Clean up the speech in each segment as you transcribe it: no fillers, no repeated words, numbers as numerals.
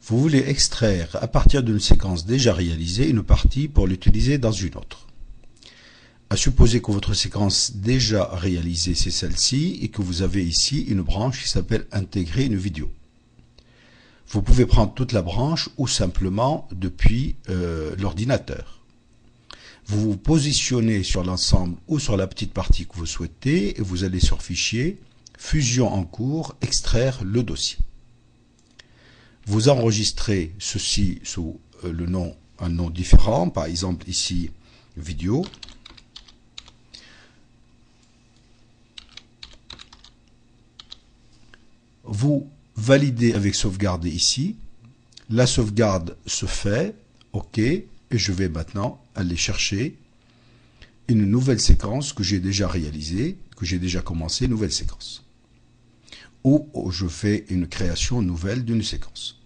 Vous voulez extraire à partir d'une séquence déjà réalisée une partie pour l'utiliser dans une autre. À supposer que votre séquence déjà réalisée c'est celle-ci et que vous avez ici une branche qui s'appelle intégrer une vidéo. Vous pouvez prendre toute la branche ou simplement depuis l'ordinateur. Vous vous positionnez sur l'ensemble ou sur la petite partie que vous souhaitez et vous allez sur Fichier, Fusion en cours, extraire le dossier. Vous enregistrez ceci sous un nom différent, par exemple ici vidéo. Vous validez avec sauvegarder ici. La sauvegarde se fait, OK, et je vais maintenant aller chercher une nouvelle séquence que j'ai déjà réalisée, que j'ai déjà commencé, nouvelle séquence. Ou je fais une création nouvelle d'une séquence.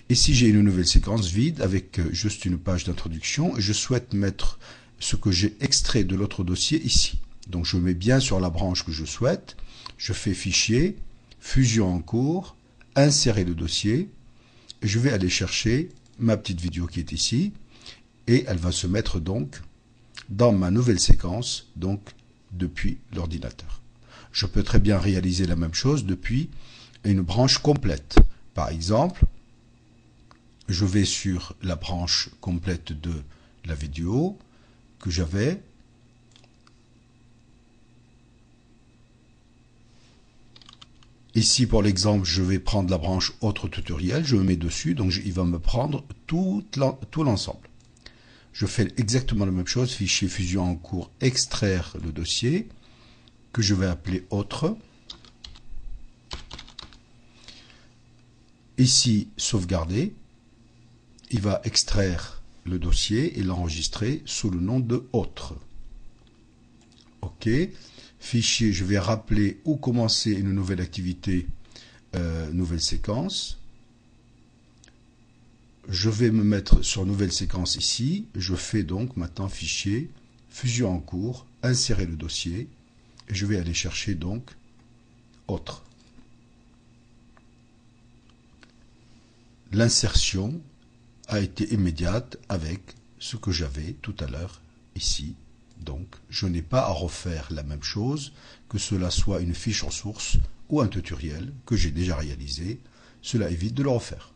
Ici, j'ai une nouvelle séquence vide avec juste une page d'introduction et je souhaite mettre ce que j'ai extrait de l'autre dossier ici. Donc, je mets bien sur la branche que je souhaite. Je fais Fichier, Fusion en cours, insérer le dossier. Et je vais aller chercher ma petite vidéo qui est ici et elle va se mettre donc dans ma nouvelle séquence, donc depuis l'ordinateur. Je peux très bien réaliser la même chose depuis une branche complète. Par exemple, je vais sur la branche complète de la vidéo que j'avais. Ici, pour l'exemple, je vais prendre la branche autre tutoriel, je me mets dessus, donc il va me prendre tout l'ensemble. Je fais exactement la même chose, Fichier Fusion en cours, extraire le dossier, que je vais appeler autre. Ici, sauvegarder. Il va extraire le dossier et l'enregistrer sous le nom de autre. OK. Fichier, je vais rappeler ou commencer une nouvelle activité, nouvelle séquence. Je vais me mettre sur nouvelle séquence ici. Je fais donc maintenant Fichier, Fusion en cours, insérer le dossier. Et je vais aller chercher donc autre. L'insertion a été immédiate avec ce que j'avais tout à l'heure ici. Donc, je n'ai pas à refaire la même chose, que cela soit une fiche ressource ou un tutoriel que j'ai déjà réalisé. Cela évite de le refaire.